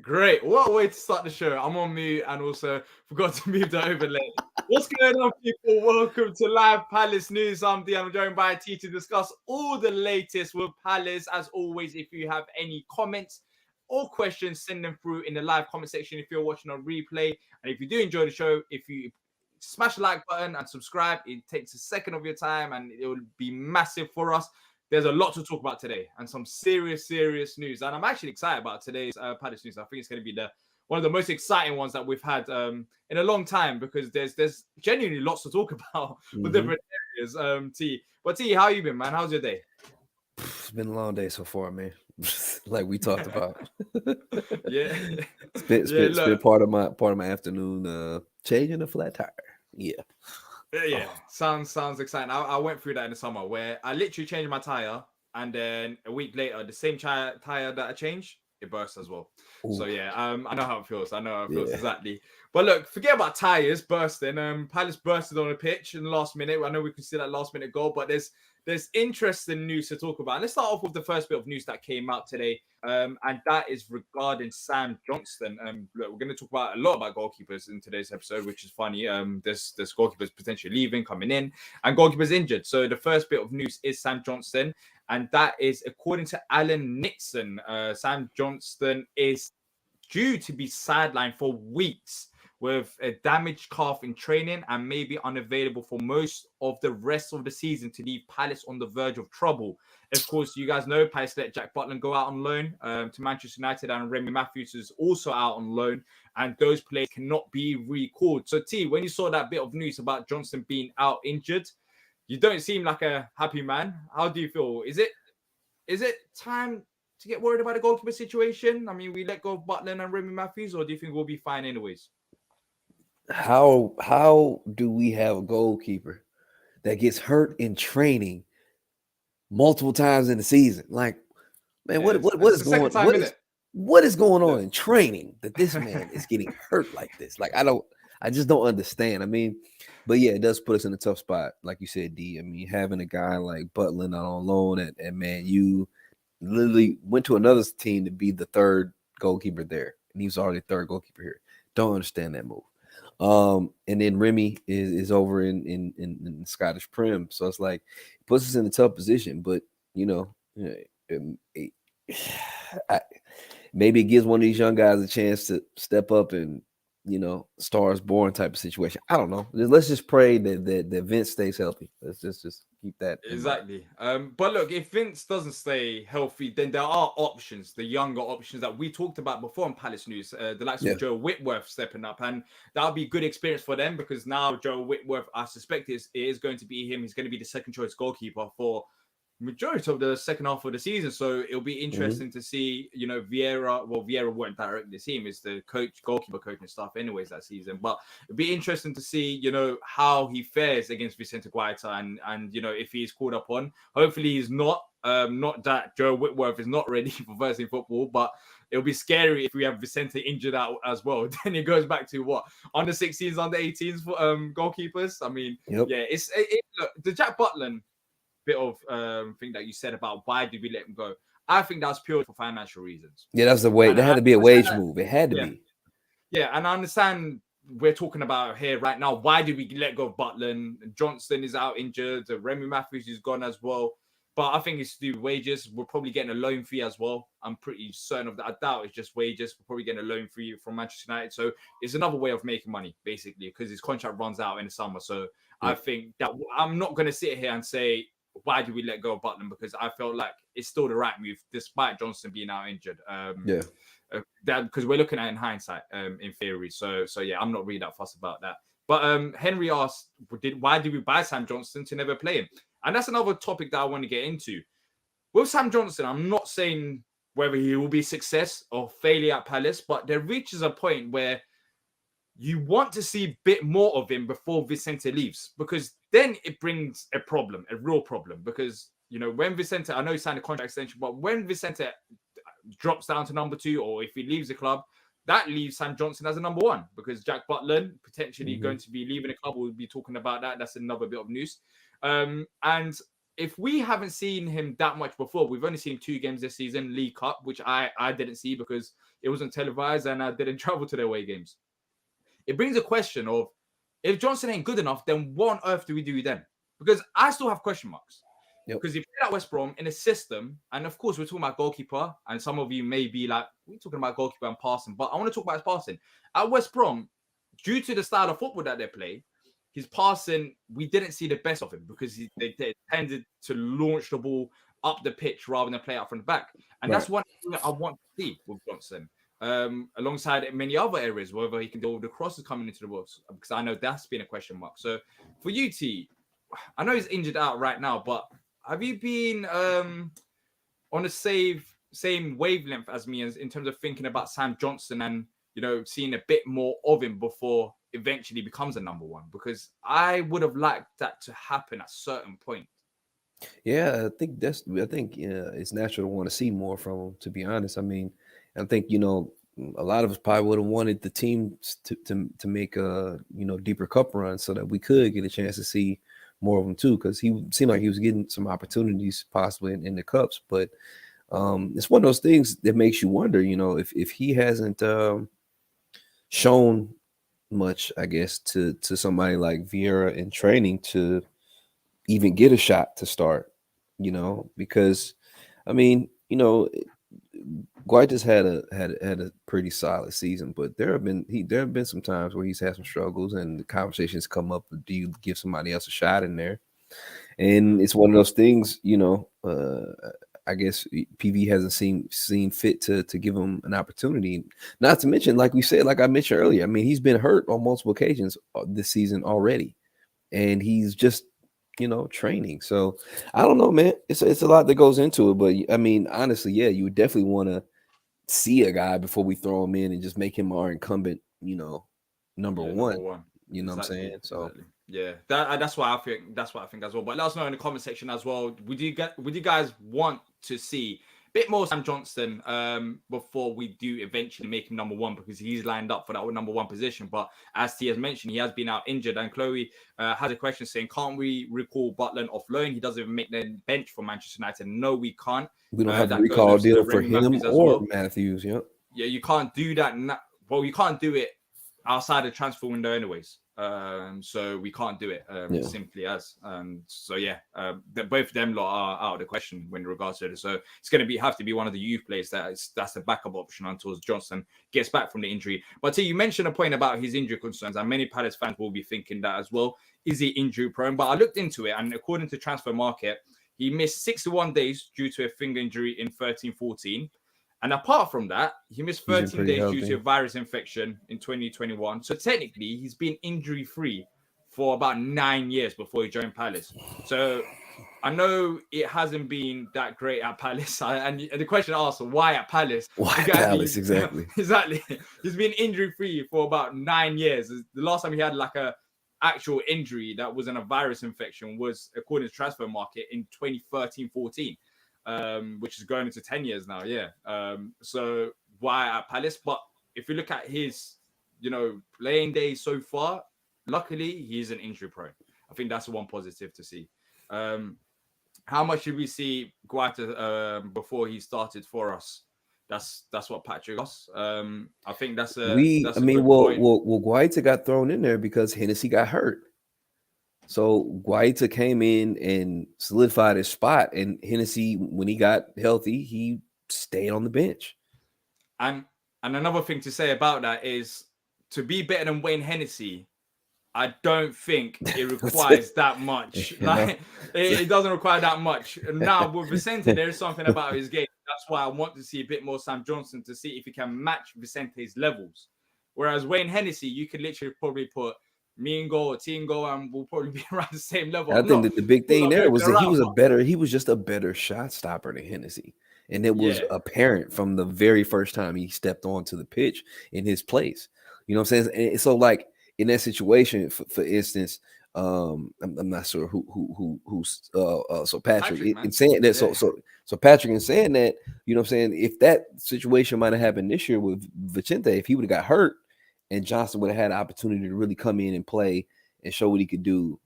Great. What a way to start the show. I'm on mute and also forgot to move the overlay. What's going on, people? Welcome to Live Palace News. I'm Dee. I'm joined by T to discuss all the latest with Palace. As always, if you have any comments or questions, send them through in the live comment section if you're watching on replay. And if you do enjoy the show, if you smash the like button and subscribe, it takes a second of your time and it will be massive for us. There's a lot to talk about today and some serious news. And I'm actually excited about today's Palace news. I think it's going to be one of the most exciting ones that we've had in a long time because there's genuinely lots to talk about with different areas. T. But T, how you been, man? How's your day? It's been a long day so far, man. Like we talked about. Yeah. It's been part of my afternoon changing a flat tire. Yeah. Yeah, sounds exciting. I went through that in the summer where I literally changed my tire, and then a week later, the same tire that I changed, it burst as well. Ooh. So yeah, I know how it feels. Exactly. But look, forget about tires bursting. Palace bursted on the pitch in the last minute. I know we can see that last minute goal, but there's interesting news to talk about. And let's start off with the first bit of news that came out today. And that is regarding Sam Johnstone. Look, we're going to talk about a lot about goalkeepers in today's episode, which is funny. There's goalkeepers potentially leaving, coming in, and goalkeepers injured. So the first bit of news is Sam Johnstone, and that is according to Alan Nixon. Sam Johnstone is due to be sidelined for weeks with a damaged calf in training and may be unavailable for most of the rest of the season to leave Palace on the verge of trouble. Of course, you guys know Palace let Jack Butland go out on loan to Manchester United, and Remy Matthews is also out on loan, and those players cannot be recalled. So T, when you saw that bit of news about Johnstone being out injured, you don't seem like a happy man. How do you feel? Is it time to get worried about the goalkeeper situation? I mean, we let go of Butland and Remy Matthews, or do you think we'll be fine anyways? How do we have a goalkeeper that gets hurt in training multiple times in the season? Like, man, what is going on in training that this man is getting hurt like this? Like, I just don't understand. I mean, but yeah, it does put us in a tough spot, like you said, D. I mean, having a guy like Butland out on loan at Man U, literally went to another team to be the third goalkeeper there, and he was already third goalkeeper here. Don't understand that move. And then Remy is over in Scottish Prem, so it's like it puts us in a tough position. But maybe it gives one of these young guys a chance to step up and stars born type of situation. I don't know. Let's just pray that Vince stays healthy. Let's just keep that exactly. But look, if Vince doesn't stay healthy, then there are options, the younger options that we talked about before on Palace News, the likes of Joe Whitworth stepping up, and that'll be good experience for them because now Joe Whitworth, I suspect, is going to be him. He's going to be the second choice goalkeeper for majority of the second half of the season, so it'll be interesting to see. Vieira weren't directly the team, is the goalkeeper coach and stuff anyways that season, but it'll be interesting to see how he fares against Vicente Guaita and if he's called upon. Hopefully he's not that Joe Whitworth is not ready for first team football, but it'll be scary if we have Vicente injured out as well. Then it goes back to what, under 16s, under 18s for goalkeepers. I mean, look, the Jack Butland bit of thing that you said about why did we let him go, I think that's purely for financial reasons. Yeah, that's the way. There had to be a wage move. It had to be. Yeah, and I understand we're talking about here right now, why did we let go of Butland? Johnstone is out injured, Remy Matthews is gone as well. But I think it's to do with wages. We're probably getting a loan fee as well. I'm pretty certain of that. I doubt it's just wages. We're probably getting a loan fee from Manchester United. So it's another way of making money, basically, because his contract runs out in the summer. So I think that I'm not going to sit here and say, why did we let go of Butland? Because I felt like it's still the right move, despite Johnstone being out injured. Because we're looking at it in hindsight, in theory. So yeah, I'm not really that fussed about that. But Henry asked, why did we buy Sam Johnstone to never play him? And that's another topic that I want to get into. With Sam Johnstone, I'm not saying whether he will be success or failure at Palace, but there reaches a point where you want to see a bit more of him before Vicente leaves, because then it brings a problem, a real problem. Because, when Vicente, I know he signed a contract extension, but when Vicente drops down to number 2, or if he leaves the club, that leaves Sam Johnstone as a number 1, because Jack Butland potentially going to be leaving the club. We'll be talking about that. That's another bit of news. And if we haven't seen him that much before, we've only seen 2 games this season, League Cup, which I didn't see because it wasn't televised and I didn't travel to the away games. It brings a question of, if Johnstone ain't good enough, then what on earth do we do then? Because I still have question marks. Yep. Because if you're at West Brom in a system, and of course we're talking about goalkeeper, and some of you may be like, we're talking about goalkeeper and passing, but I want to talk about his passing. At West Brom, due to the style of football that they play, his passing, we didn't see the best of him because they tended to launch the ball up the pitch rather than play out from the back. And that's one thing that I want to see with Johnstone. Alongside many other areas, whether he can do all the crosses coming into the box, because I know that's been a question mark. So for you, T, I know he's injured out right now, but have you been on the same wavelength as me in terms of thinking about Sam Johnstone and, you know, seeing a bit more of him before eventually becomes a number one? Because I would have liked that to happen at a certain point. Yeah, I think it's natural to want to see more from him, to be honest. I mean, I think, you know, a lot of us probably would have wanted the team to make a, you know, deeper cup run so that we could get a chance to see more of him too, because he seemed like he was getting some opportunities possibly in the cups. But it's one of those things that makes you wonder, you know, if he hasn't shown much, I guess, to somebody like Vieira in training to even get a shot to start, you know, because I mean, you know, Guaita's had a pretty solid season, but there have been some times where he's had some struggles, and the conversations come up: do you give somebody else a shot in there? And it's one of those things, you know. I guess PV hasn't seen fit to give him an opportunity. Not to mention, like we said, like I mentioned earlier, I mean, he's been hurt on multiple occasions this season already, and he's just, you know, training. So I don't know, man. It's a lot that goes into it, but I mean, honestly, yeah, you would definitely want to see a guy before we throw him in and just make him our incumbent, you know, number one. You know what I'm saying? So yeah, that's what I think. That's what I think as well. But let us know in the comment section as well. Would you guys want to see a bit more Sam Johnstone before we do eventually make him number one, because he's lined up for that number one position? But as T has mentioned, he has been out injured. And Chloe has a question saying, can't we recall Butland off loan? He doesn't even make the bench for Manchester United. No, we can't. We don't have a recall deal for him or Matthews. Yeah. Yeah, you can't do that. Well, you can't do it outside the transfer window anyways. So we can't do it simply as. So yeah, both of them lot are out of the question when regards to it. So it's going to have to be one of the youth players that's the backup option until Johnstone gets back from the injury. But you mentioned a point about his injury concerns, and many Palace fans will be thinking that as well. Is he injury prone? But I looked into it, and according to Transfer Market, he missed 61 days due to a finger injury in 13-14. And apart from that, he missed 13 days due to a virus infection in 2021. So technically, he's been injury-free for about 9 years before he joined Palace. So I know it hasn't been that great at Palace. And the question asked, why at Palace? Why at Palace, exactly. Exactly. He's been injury-free for about 9 years. The last time he had like a actual injury that wasn't a virus infection was, according to Transfer Market, in 2013-14. Which is going into 10 years now. Yeah. So why at Palace? But if you look at his, you know, playing days so far, luckily he's an injury prone. I think that's one positive to see. How much did we see Guaita before he started for us? That's what Patrick asked. I think that's a Guaita got thrown in there because Hennessy got hurt. So Guaita came in and solidified his spot, and Hennessy, when he got healthy, he stayed on the bench. And another thing to say about that is, to be better than Wayne Hennessy, I don't think it requires that much. Like it doesn't require that much. Now with Vicente, there is something about his game. That's why I want to see a bit more Sam Johnstone to see if he can match Vicente's levels. Whereas Wayne Hennessy, you could literally probably put me and Go or Team Go, and we'll probably be around the same level. I think that the big thing there was that he was just a better shot stopper than Hennessy. And it was apparent from the very first time he stepped onto the pitch in his place. You know what I'm saying? And so like in that situation, for instance, I'm not sure who's so Patrick in saying that. So Patrick in saying that, you know what I'm saying, if that situation might have happened this year with Vicente, if he would have got hurt, and Johnstone would have had an opportunity to really come in and play and show what he could do.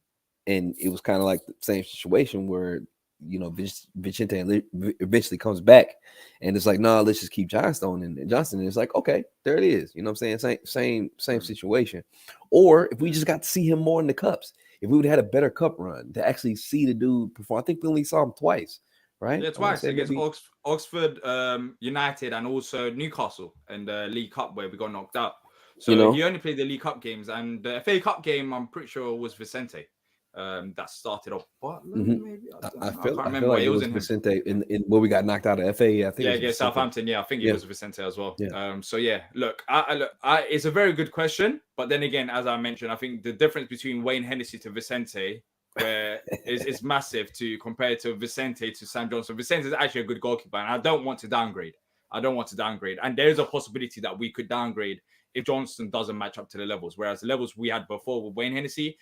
And it was kind of like the same situation where Vicente eventually comes back, and it's like, no, let's just keep Johnstone and Johnson. And it's like, okay, there it is. You know what I'm saying? Same situation. Or if we just got to see him more in the cups, if we would have had a better cup run to actually see the dude perform. I think we only saw him twice, right? Yeah, twice against Oxford United and also Newcastle in the League Cup where we got knocked out. So he only played the League Cup games, and the FA Cup game, I'm pretty sure, was Vicente. That started off Butland, maybe. I can't remember. Like it was Vicente in where we got knocked out of FA. I think against Southampton. Yeah, I think it was Vicente as well. Yeah. So yeah, look, it's a very good question, but then again, as I mentioned, I think the difference between Wayne Hennessy to Vicente where it's massive to compare to Vicente to Sam Johnstone. Vicente is actually a good goalkeeper, and I don't want to downgrade. And there is a possibility that we could downgrade if Johnstone doesn't match up to the levels. Whereas the levels we had before with Wayne Hennessy,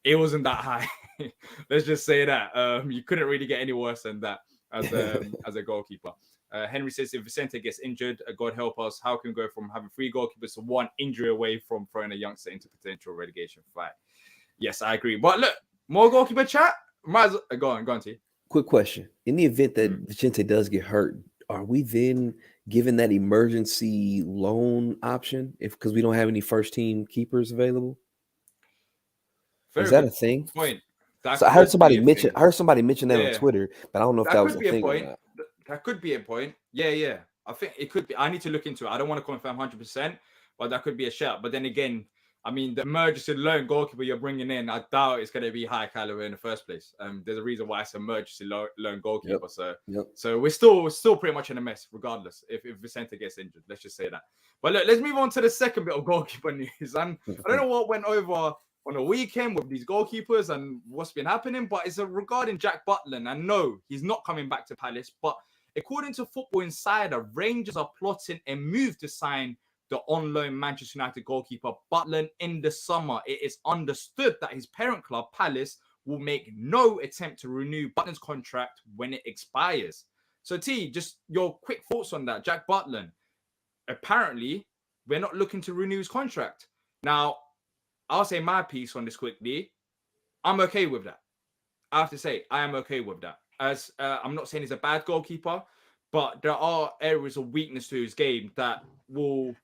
it wasn't that high. Let's just say that. You couldn't really get any worse than that as a goalkeeper. Henry says, if Vicente gets injured, God help us, how can we go from having 3 goalkeepers to 1 injury away from throwing a youngster into potential relegation fight? Yes, I agree. But look, more goalkeeper chat. Go on, T. Quick question. In the event that Vicente does get hurt, are we then given that emergency loan option because we don't have any first team keepers available? Is that a thing? Point. So I heard somebody mention that on Twitter, but I don't know if that was a thing or not. That could be a point. Yeah. I think it could be. I need to look into it. I don't want to confirm 100%, but that could be a shout. But then again, I mean, the emergency loan goalkeeper you're bringing in, I doubt it's going to be high caliber in the first place. There's a reason why it's emergency loan goalkeeper. So we're still pretty much in a mess, regardless if Vicente gets injured. Let's just say that. But look, let's move on to the second bit of goalkeeper news. And I don't know what went over on the weekend with these goalkeepers and what's been happening, but it's regarding Jack Butland. And no, he's not coming back to Palace. But according to Football Insider, Rangers are plotting a move to sign the on-loan Manchester United goalkeeper Butland in the summer. It is understood that his parent club, Palace, will make no attempt to renew Butland's contract when it expires. So, T, just your quick thoughts on that. Jack Butland, apparently, we're not looking to renew his contract. Now, I'll say my piece on this quickly. I'm okay with that. I have to say, I am okay with that. As I'm not saying he's a bad goalkeeper, but there are areas of weakness to his game that will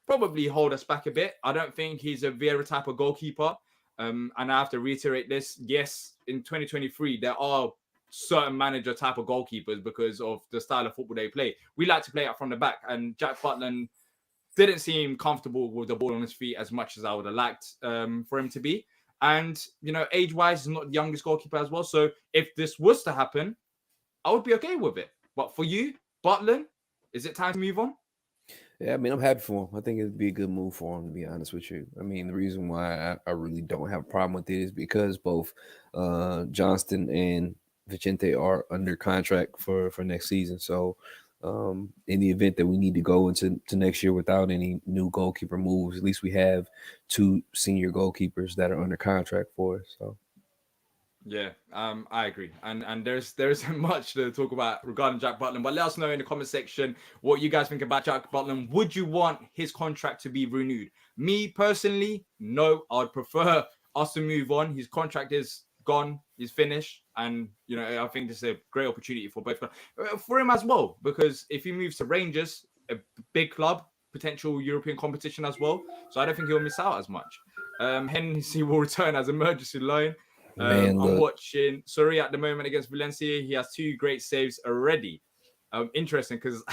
probably hold us back a bit. I don't think he's a Vieira type of goalkeeper. And I have to reiterate this. Yes, in 2023, there are certain manager type of goalkeepers because of the style of football they play. We like to play out from the back, and Jack Butland didn't seem comfortable with the ball on his feet as much as I would have liked for him to be. And, age-wise, he's not the youngest goalkeeper as well. So if this was to happen, I would be okay with it. But for you, Butland, is it time to move on? Yeah, I mean, I'm happy for him. I think it'd be a good move for him, to be honest with you. I mean, the reason why I really don't have a problem with it is because both Johnston and Vicente are under contract for next season. So in the event that we need to go into next year without any new goalkeeper moves, at least we have 2 senior goalkeepers that are under contract for us. So. Yeah, I agree. And there's much to talk about regarding Jack Butland. But let us know in the comment section what you guys think about Jack Butland. Would you want his contract to be renewed? Me personally, no. I'd prefer us to move on. His contract is gone. He's finished. And, I think this is a great opportunity for both. For him as well. Because if he moves to Rangers, a big club, potential European competition as well. So I don't think he'll miss out as much. Hennessy will return as emergency loan. I'm watching Soria at the moment against Valencia. He has 2 great saves already. Interesting because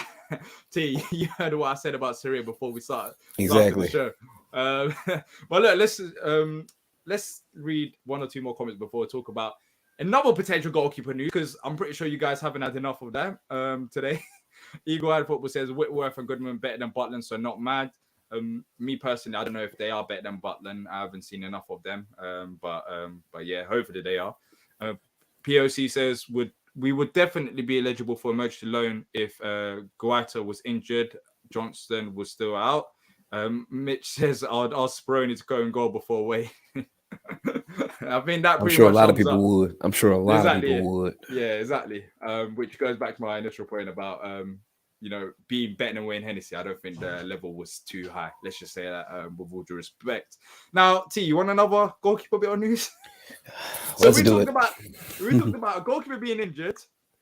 T, you heard what I said about Soria before we started the show. Well, look, let's read 1 or 2 more comments before we talk about another potential goalkeeper news because I'm pretty sure you guys haven't had enough of that today. Eagle Eye Football says Whitworth and Goodman better than Butland, so not mad. Me personally, I don't know if they are better than Butland. I haven't seen enough of them. But yeah, hopefully they are. POC says we would definitely be eligible for emergency loan if Guaita was injured, Johnston was still out. Mitch says I'd ask Speroni to go and goal before away. I think that I'm sure a lot of people would. I'm sure a lot of people would. Yeah, exactly. Which goes back to my initial point about being better than Wayne Hennessy. I don't think the level was too high. Let's just say that with all due respect. Now, T, you want another goalkeeper bit of news? So we talked about a goalkeeper being injured,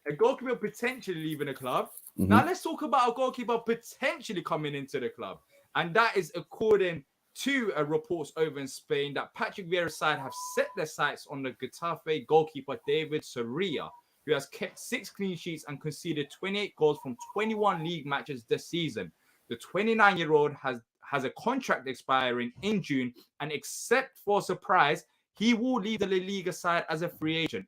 a goalkeeper potentially leaving the club. Mm-hmm. Now let's talk about a goalkeeper potentially coming into the club, and that is according to reports over in Spain that Patrick Vieira's side have set their sights on the Getafe goalkeeper David Soria, who has kept 6 clean sheets and conceded 28 goals from 21 league matches this season. The 29-year-old has a contract expiring in June, and except for surprise, he will leave the La Liga side as a free agent.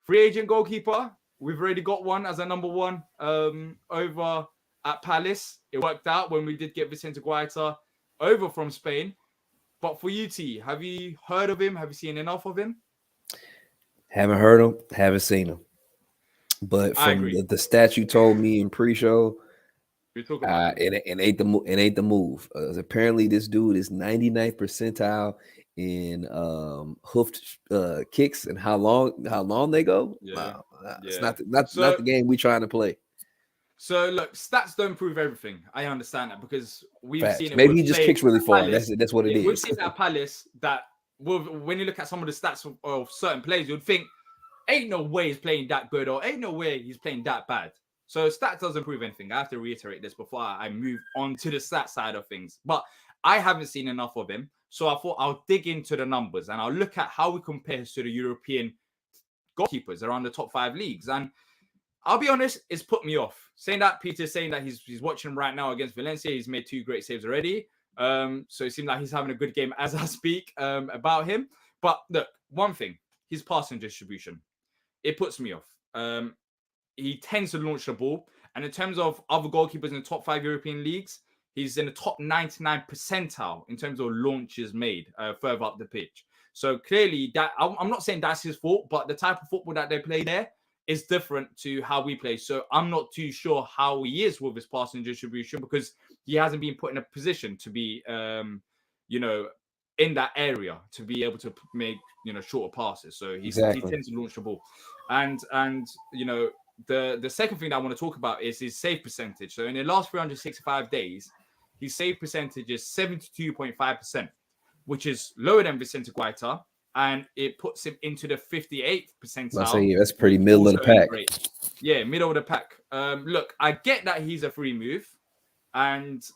Free agent goalkeeper, we've already got one as a number one over at Palace. It worked out when we did get Vicente Guaita over from Spain. But for you, T, have you heard of him? Have you seen enough of him? Haven't heard him, haven't seen him. But from the stats you told me in pre-show, it ain't the move. Apparently, this dude is 99th percentile in hoofed kicks and how long they go. Yeah. It's not the game we trying to play. So look, stats don't prove everything. I understand that because we've seen it. Maybe he just kicks really far. That's what it is. We've seen at Palace that when you look at some of the stats of certain players, you'd think ain't no way he's playing that good or ain't no way he's playing that bad. So stats doesn't prove anything. I have to reiterate this before I move on to the stat side of things. But I haven't seen enough of him. So I thought I'll dig into the numbers and I'll look at how he compares to the European goalkeepers around the top 5 leagues. And I'll be honest, it's put me off. Saying that, Peter's saying that he's watching right now against Valencia. He's made 2 great saves already. So it seems like he's having a good game as I speak about him. But look, one thing, his passing distribution, it puts me off. He tends to launch the ball. And in terms of other goalkeepers in the top 5 European leagues, he's in the top 99 percentile in terms of launches made further up the pitch. So clearly, that I'm not saying that's his fault, but the type of football that they play there is different to how we play. So I'm not too sure how he is with his passing distribution because he hasn't been put in a position to be, in that area to be able to make, shorter passes. So he tends to launch the ball. And the second thing that I want to talk about is his save percentage. So in the last 365 days, his save percentage is 72.5%, which is lower than Vicente Guaita. And it puts him into the 58th percentile. That's pretty middle of the pack. Yeah, middle of the pack. Look, I get that he's a free move. And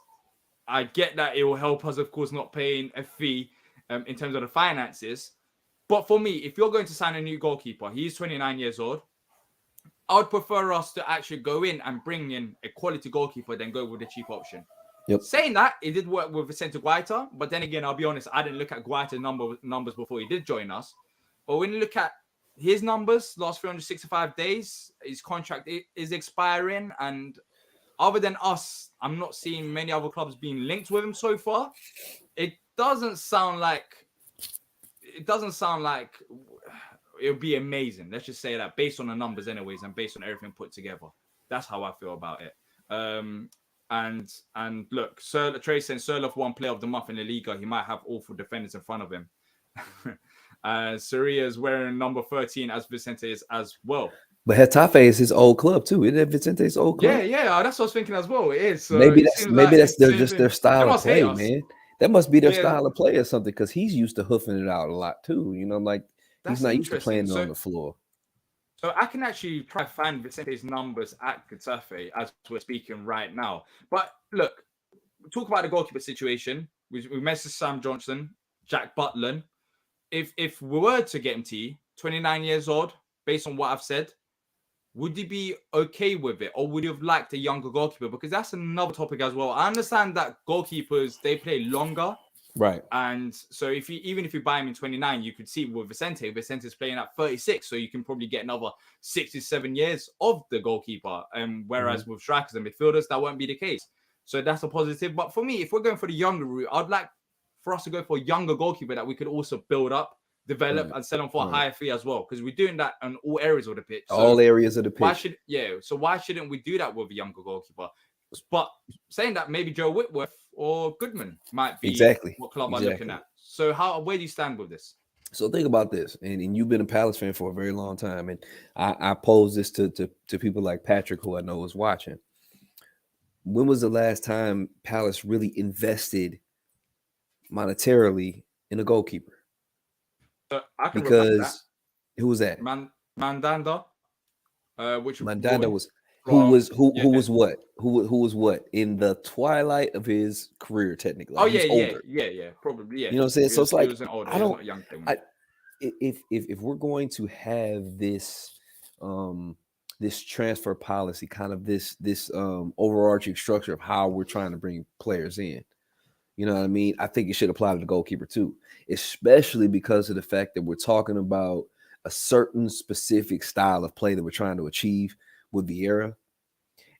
I get that it will help us, of course, not paying a fee in terms of the finances. But for me, if you're going to sign a new goalkeeper, he's 29 years old. I would prefer us to actually go in and bring in a quality goalkeeper than go with the cheap option. Yep. Saying that, it did work with Vicente Guaita, but then again, I'll be honest, I didn't look at Guaita's numbers before he did join us. But when you look at his numbers, last 365 days, his contract is expiring, and other than us, I'm not seeing many other clubs being linked with him so far. It doesn't sound like it would be amazing. Let's just say that based on the numbers anyways, and based on everything put together. That's how I feel about it. And look, Trey saying Sirloff won player of the month in the Liga. He might have awful defenders in front of him. Soria is wearing number 13 as Vicente is as well. But Getafe is his old club too. Isn't it Vicente's old club? Yeah. That's what I was thinking as well. It is. So maybe that's their style of play, man. That must be their style of play or something, because he's used to hoofing it out a lot too. He's not used to playing on the floor. So I can actually try to find Vicente's numbers at Getafe as we're speaking right now. But look, talk about the goalkeeper situation. We mentioned Sam Johnson, Jack Butland. If we were to get him 29 years old, based on what I've said, would you be okay with it? Or would you have liked a younger goalkeeper? Because that's another topic as well. I understand that goalkeepers, they play longer. Right. And so even if you buy him in 29, you could see with Vicente's playing at 36. So you can probably get another 67 years of the goalkeeper. Whereas with strikers and midfielders, that won't be the case. So that's a positive. But for me, if we're going for the younger route, I'd like for us to go for a younger goalkeeper that we could also build up, develop, and sell him for a higher fee as well. Because we're doing that on all areas of the pitch. So all areas of the pitch. Why shouldn't we do that with a younger goalkeeper? But saying that, maybe Joe Whitworth or Goodman might be what club I'm looking at. So where do you stand with this? So think about this, and you've been a Palace fan for a very long time, and I pose this to people like Patrick, who I know is watching. When was the last time Palace really invested monetarily in a goalkeeper? I can rebut that. Because who was that? Mandanda, which Mandanda was from, who was what in the twilight of his career technically. Like, yeah, older. probably, yeah. You know what I'm saying? So it's like, he was an older, I don't, not young thing. if we're going to have this this transfer policy, kind of this overarching structure of how we're trying to bring players in, you know what I mean? I think it should apply to the goalkeeper too, especially because of the fact that we're talking about a certain specific style of play that we're trying to achieve with Vieira.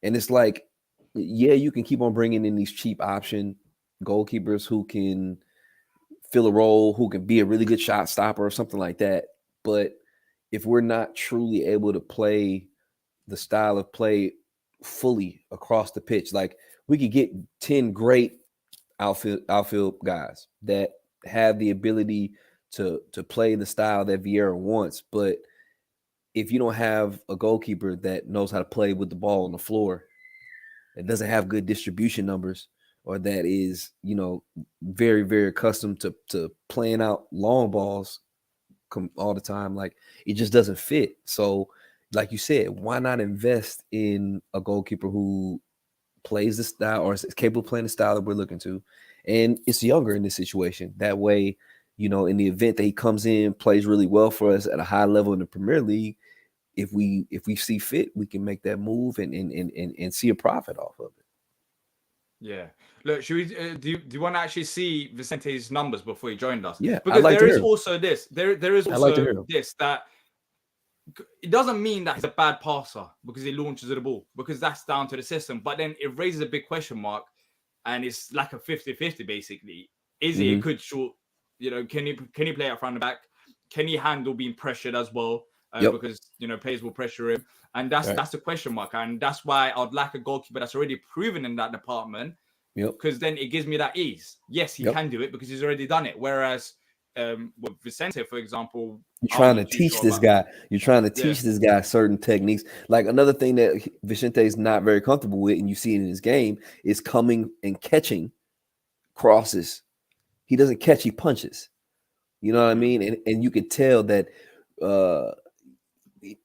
And it's like, yeah, you can keep on bringing in these cheap option goalkeepers who can fill a role, who can be a really good shot stopper or something like that. But if we're not truly able to play the style of play fully across the pitch, like, we could get 10 great outfield guys that have the ability to play the style that Vieira wants, but if you don't have a goalkeeper that knows how to play with the ball on the floor, that doesn't have good distribution numbers, or that is, very, very accustomed to playing out long balls all the time, like, it just doesn't fit. So, like you said, why not invest in a goalkeeper who plays the style, or is capable of playing the style that we're looking to, and it's younger in this situation? That way, in the event that he comes in, plays really well for us at a high level in the Premier League, if we see fit, we can make that move and see a profit off of it. Yeah. Look, should we do you want to actually see Vicente's numbers before he joined us? Yeah, because there is also this. There is also this, that it doesn't mean that he's a bad passer because he launches the ball, because that's down to the system. But then it raises a big question mark, and it's like a 50-50 basically. Is he a good short? Can he play out front and back? Can he handle being pressured as well? Because players will pressure him, and that's the question mark, and that's why I'd like a goalkeeper that's already proven in that department. Because then it gives me that ease. Yes, he can do it because he's already done it. Whereas with Vicente, for example, you're trying to teach this guy. You're trying to teach this guy certain techniques. Like, another thing that Vicente is not very comfortable with, and you see it in his game, is coming and catching crosses. He doesn't catch; he punches. You know what I mean? And you can tell that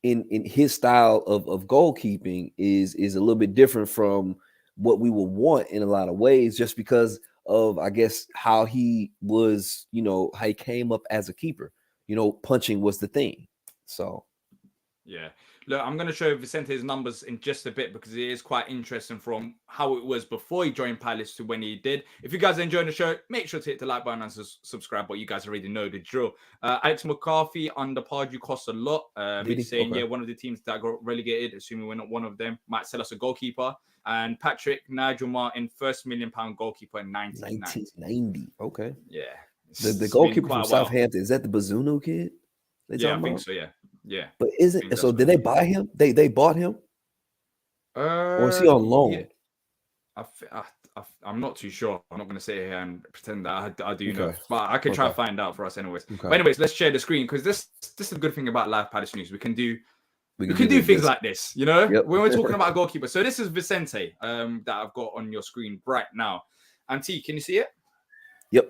in his style of goalkeeping is a little bit different from what we would want in a lot of ways, just because of, I guess, how he was, how he came up as a keeper. Punching was the thing. So, yeah. Look, I'm going to show Vicente's numbers in just a bit, because it is quite interesting from how it was before he joined Palace to when he did. If you guys are enjoying the show, make sure to hit the like button and subscribe, but you guys already know the drill. Alex McCarthy under Pardew costs a lot. He's saying, one of the teams that got relegated, assuming we're not one of them, might sell us a goalkeeper. And Patrick Nigel Martin, first £1 million goalkeeper in 1990. Okay. Yeah. The goalkeeper from Southampton, is that the Bazunu kid? Yeah, I think so. Yeah. But isn't so? Did they buy him? They bought him, or is he on loan? Yeah. I'm not too sure. I'm not going to sit here and pretend that I do know, but I can try to find out for us anyways. But anyways, let's share the screen, because this is a good thing about live Palace news. We can do things like this, when we're talking about a goalkeeper. So this is Vicente that I've got on your screen right now. And T, can you see it? Yep.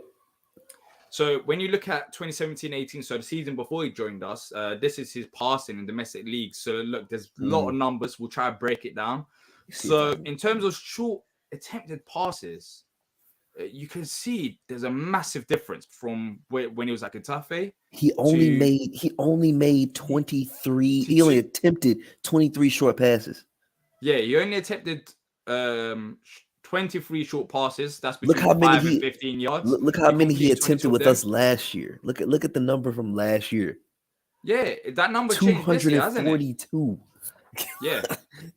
So when you look at 2017-18, so the season before he joined us, this is his passing in domestic leagues. So look, there's a lot of numbers. We'll try to break it down. So in terms of short attempted passes, you can see there's a massive difference from when he was at Getafe. He only made 23. He only attempted 23 short passes. Yeah, he only attempted 23 short passes. That's between 5 and 15 yards. Look how many he attempted with us last year. Look at the number from last year. Yeah, that number changed this year, hasn't it? 242. Yeah.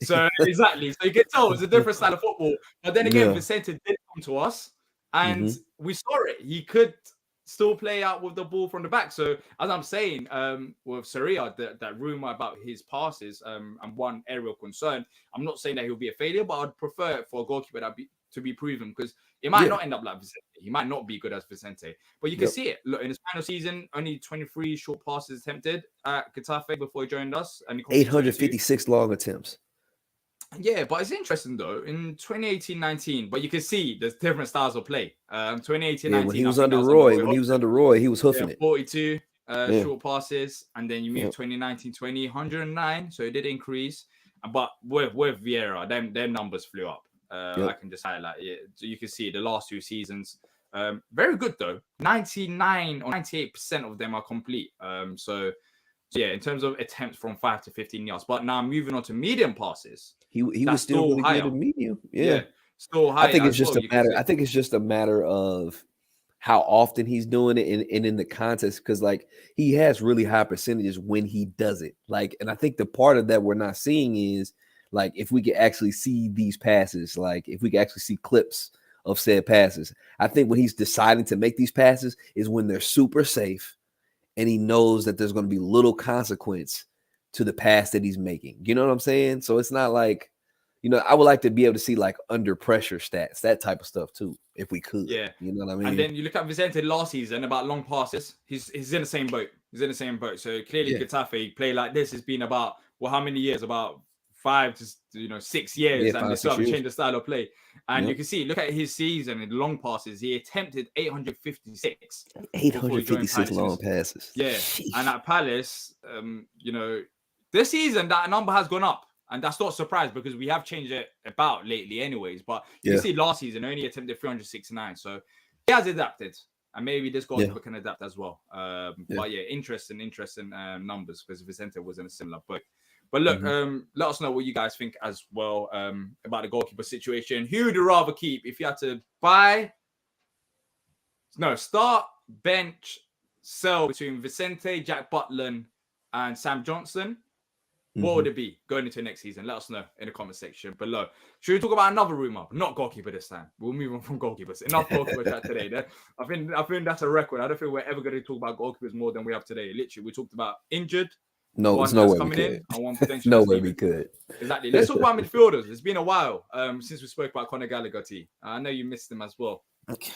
So exactly. So you can tell it's a different style of football. But then again, Vicente did come to us, and we saw it. He could still play out with the ball from the back. So as I'm saying, with Soria, that rumor about his passes and one area of concern, I'm not saying that he'll be a failure, but I'd prefer for a goalkeeper to be proven, because it might not end up like Vicente. He might not be good as Vicente, but you can see it. Look, in his final season, only 23 short passes attempted at Getafe before he joined us, and 856 long attempts. Yeah, but it's interesting though. In 2018-19, but you can see there's different styles of play. 2018-19, when he was under Roy, he was hoofing it. 42. short passes, and then you move 2019-20, 109. So it did increase. But with Vieira, them numbers flew up. I can just highlight it. So you can see the last 2 seasons. Very good though. 99 or 98% of them are complete. So yeah, in terms of attempts from 5 to 15 yards. But now moving on to medium passes. He was still really higher. good at medium. Yeah. Still high. I think it's just a matter. I think it's just a matter of how often he's doing it and in the contest, because like he has really high percentages when he does it. Like, and I think the part of that we're not seeing is like if we could actually see these passes, like if we could actually see clips of said passes. I think when he's deciding to make these passes is when they're super safe and he knows that there's going to be little consequence to the pass that he's making. You know what I'm saying? So it's not like, you know, I would like to be able to see like under pressure stats, that type of stuff too, if we could. Yeah. You know what I mean? And then you look at Vicente last season about long passes. He's in the same boat. He's in the same boat. So clearly Getafe play like this has been about, well, how many years? About 5 to 6 years. And they still haven't changed the style of play. And you can see, look at his season in long passes. He attempted 856. 856 long passes. Yeah. Sheesh. And at Palace, this season that number has gone up. And that's not a surprise because we have changed it about lately anyways. But you can see last season only attempted 369. So he has adapted. And maybe this goalkeeper can adapt as well. But yeah, interesting numbers because Vicente was in a similar boat. But look, let us know what you guys think as well about the goalkeeper situation. Who would you rather keep if you had to start, bench, sell between Vicente, Jack Butland, and Sam Johnson? What would it be going into next season? Let us know in the comment section below. Should we talk about another rumor? Not goalkeeper this time. We'll move on from goalkeepers. Enough goalkeeper chat today. I think that's a record. I don't think we're ever going to talk about goalkeepers more than we have today. Literally, we talked about injured. No, it's no way we could. No way we could. Exactly. Let's talk about midfielders. It's been a while since we spoke about Conor Gallagher. T. I know you missed him as well. I'm joking.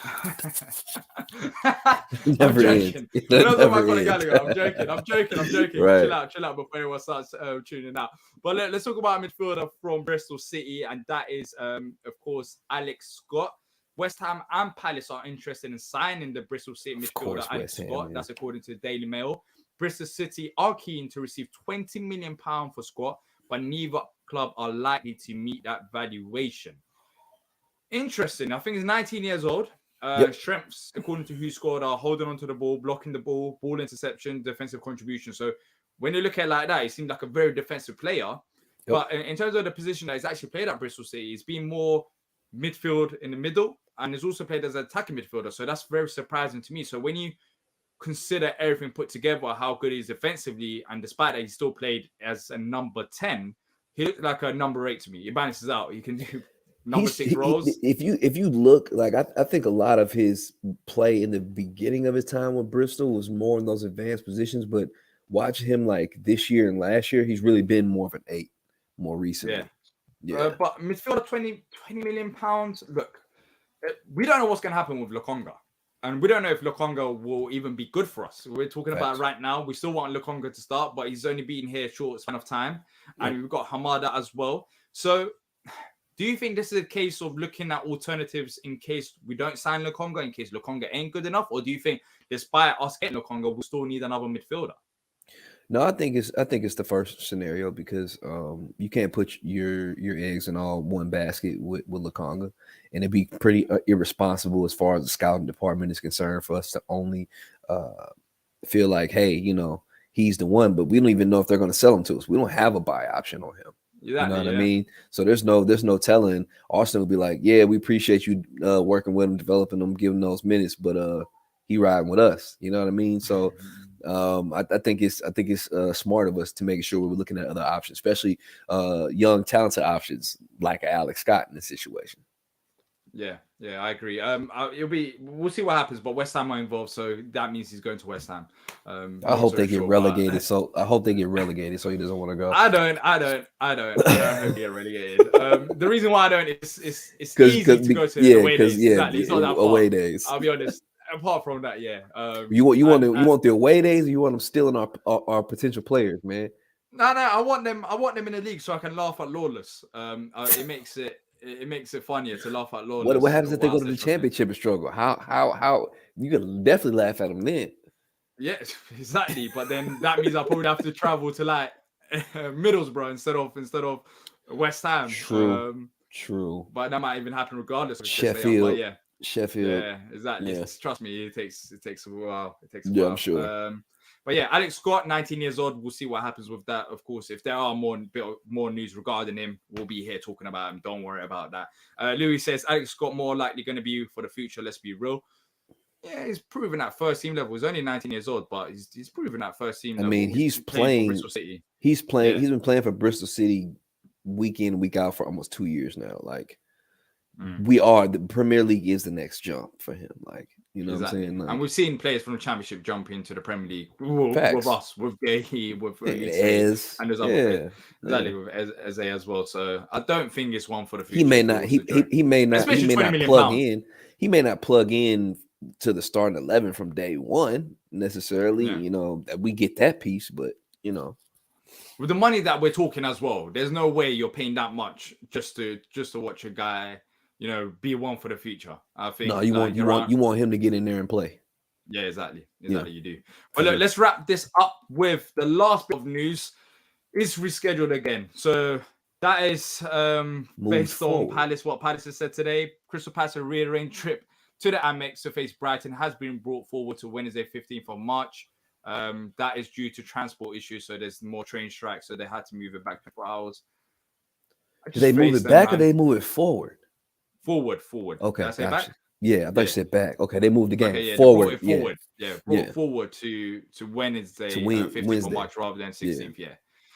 I'm joking. Right. Chill out before anyone starts tuning out. But let's talk about a midfielder from Bristol City, and that is, of course, Alex Scott. West Ham and Palace are interested in signing the Bristol City midfielder Alex Scott. That's according to the Daily Mail. Bristol City are keen to receive £20 million for Scott, but neither club are likely to meet that valuation. Interesting. I think he's 19 years old. Strengths, according to Who Scored, are holding onto the ball, blocking the ball, ball interception, defensive contribution. So when you look at it like that, he seems like a very defensive player. But in terms of the position that he's actually played at Bristol City, he's been more midfield in the middle, and he's also played as an attacking midfielder. So that's very surprising to me. So when you consider everything put together, how good he is defensively, and despite that he still played as a number 10, he looked like a number 8 to me. He balances out. He can do number 6 roles. If you look, like I think a lot of his play in the beginning of his time with Bristol was more in those advanced positions, but watch him like this year and last year, he's really been more of an 8 more recently. But midfielder, £20 million. Look, we don't know what's going to happen with Lokonga. And we don't know if Lokonga will even be good for us. We're talking about right now. We still want Lokonga to start, but he's only been here short span of time. And we've got Hamada as well. So do you think this is a case of looking at alternatives in case we don't sign Lokonga, in case Lokonga ain't good enough? Or do you think despite us getting Lokonga, we'll still need another midfielder? No, I think it's the first scenario because you can't put your eggs in all one basket with Lokonga, and it'd be pretty irresponsible as far as the scouting department is concerned for us to only feel like, hey, you know, he's the one, but we don't even know if they're going to sell him to us. We don't have a buy option on him. You know what I mean? So there's no telling. Arsenal will be like, yeah, we appreciate you working with him, developing him, giving those minutes, but he riding with us. You know what I mean? So. I think it's smart of us to make sure we're looking at other options, especially young, talented options like Alex Scott in this situation. Yeah, I agree. We'll see what happens, but West Ham are involved, so that means he's going to West Ham. I hope they get relegated. So I hope they get relegated, so he doesn't want to go. I don't hope they get relegated. The reason why I don't is it's easy to go to the away days. Exactly. It's not that far. Away days. I'll be honest. Apart from that, you want the away days, or you want them stealing our potential players, man? No, I want them in the league so I can laugh at Lawless. It makes it funnier to laugh at Lawless. What happens if they go to the championship and struggle? How you can definitely laugh at them then. Yeah, exactly. But then that means I probably have to travel to like Middlesbrough instead of West Ham. True. But that might even happen regardless of Chris Layout. But Sheffield. yeah, Sheffield. yeah, exactly. Yeah. Trust me, it takes a while. It takes a Yeah, while. I'm sure. But yeah, Alex Scott, 19 years old. We'll see what happens with that. Of course, if there are more news regarding him, we'll be here talking about him. Don't worry about that. Louis says Alex Scott more likely going to be for the future. Let's be real. Yeah, he's proven at first team level. He's only 19 years old, but he's proven at first team level. I mean, he's playing for Bristol City. He's playing. Yeah. He's been playing for Bristol City week in, week out for almost 2 years now. Like, the Premier League is the next jump for him. Like, you know what I'm saying? Like, and we've seen players from the Championship jump into the Premier League with us, with Gay, with Ez, and there's other players. Exactly, with Eze as well. So I don't think it's one for the future. He may not. He may not. He may not plug in. He may not plug in to the starting 11 from day one necessarily. You know, we get that piece, but you know, with the money that we're talking as well, there's no way you're paying that much just to watch a guy, you know, be one for the future. I think no, you want him to get in there and play. Yeah, exactly. You do. But look, let's wrap this up with the last bit of news. Is rescheduled again. So that is based on Palace. What Palace has said today, Crystal Palace rearranged trip to the Amex to face Brighton has been brought forward to Wednesday, 15th of March. That is due to transport issues. So there's more train strikes. So they had to move it back 24 hours. Did they move it back or they move it forward? Forward. Okay. Did I say back? Yeah, I thought you said back. Okay, they moved the game forward. Forward. Forward to Wednesday, 15th of March rather than 16th.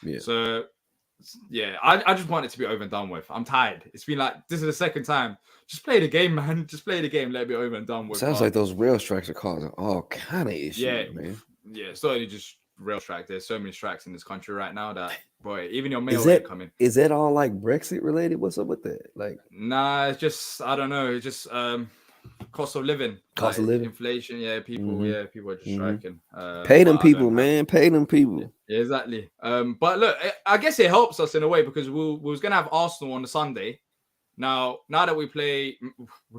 Yeah. So, yeah, I just want it to be over and done with. I'm tired. It's been like, this is the second time. Just play the game, man. Just play the game. Let it be over and done with. Sounds like those rail strikes are causing all kind of issues, man. Yeah, it's not only just rail strike. There's so many strikes in this country right now that, boy, even your mail ain't coming. Is that all like Brexit related? What's up with that? Like, nah, it's just, I don't know. It's just cost of living, inflation. Yeah, people are just striking. Pay them people, man. Pay them people. Yeah, exactly. But look, I guess it helps us in a way because we was gonna have Arsenal on the Sunday. Now that we play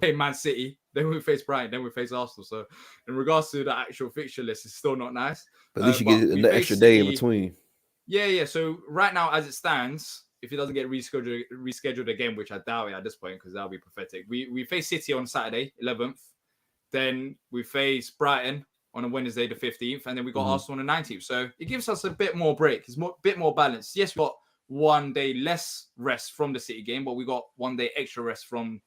Man City, then we face Brighton, then we face Arsenal. So in regards to the actual fixture list, it's still not nice. But at least you get an extra day in between. Yeah. So right now, as it stands, if it doesn't get rescheduled again, which I doubt it at this point, because that'll be pathetic. We face City on Saturday, 11th. Then we face Brighton on a Wednesday, the 15th, and then we got Arsenal on the 19th. So it gives us a bit more break. It's a bit more balanced. Yes, we got 1 day less rest from the City game, but we got 1 day extra rest from,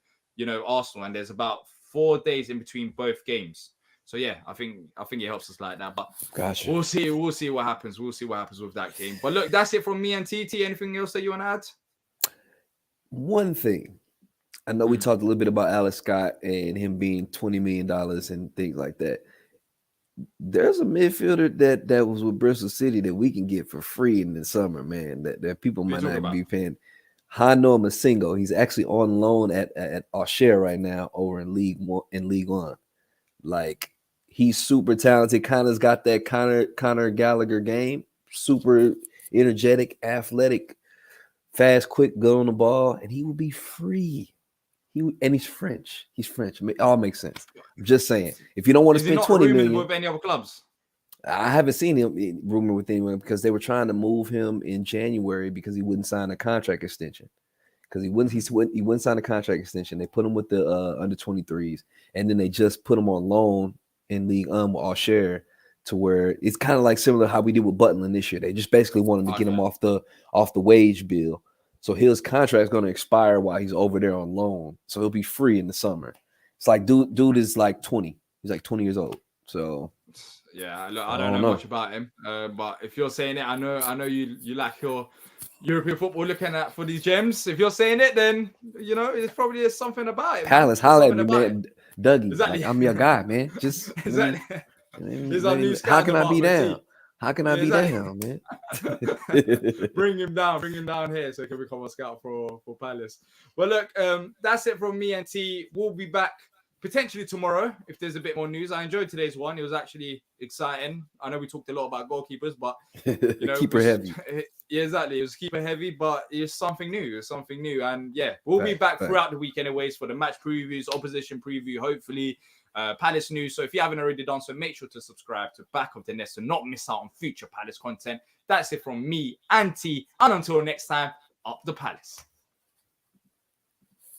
Arsenal, and there's about 4 days in between both games. So yeah, I think it helps us like that. But gotcha. We'll see what happens. We'll see what happens with that game. But look, that's it from me and TT. Anything else that you want to add? One thing. I know we talked a little bit about Alex Scott and him being $20 million and things like that. There's a midfielder that was with Bristol City that we can get for free in the summer, man. That people might not be paying. Hano Masingo. He's actually on loan at Auxerre right now over in League One. Like, he's super talented. Connor's got that Connor Gallagher game. Super energetic, athletic, fast, quick, good on the ball, and he will be free. He's French. He's French. It all makes sense. I'm just saying. If you don't want to spend $20 million with any other clubs, I haven't seen him rumored with anyone because they were trying to move him in January because he wouldn't sign a contract extension. Because he wouldn't sign a contract extension. They put him with the under 23s, and then they just put him on loan in League with Auxerre, to where it's kind of like similar to how we did with Butland this year. They just basically wanted to get him off the wage bill. So his contract is going to expire while he's over there on loan. So he'll be free in the summer. It's like dude is like 20. He's like 20 years old. So yeah, look, I don't know much about him. But if you're saying it, I know you like your European football looking at for these gems. If you're saying it, then it's probably something about it. Palace, holla at me, man. Dougie, exactly. Like, I'm your guy, man. Just exactly. How can I be down? How can I be down, man? Bring him down here so he can become a scout for Palace. Well, look, that's it from me and T. We'll be back potentially tomorrow if there's a bit more news. I enjoyed today's one. It was actually exciting. I know we talked a lot about goalkeepers, but keeper heavy. Yeah, exactly. It was keeper heavy, but it's something new. And yeah, we'll be back throughout the week anyways for the match previews, opposition preview, hopefully. Palace news. So if you haven't already done so, make sure to subscribe to Back of the Nest to not miss out on future Palace content. That's it from me and T. And until next time, up the Palace.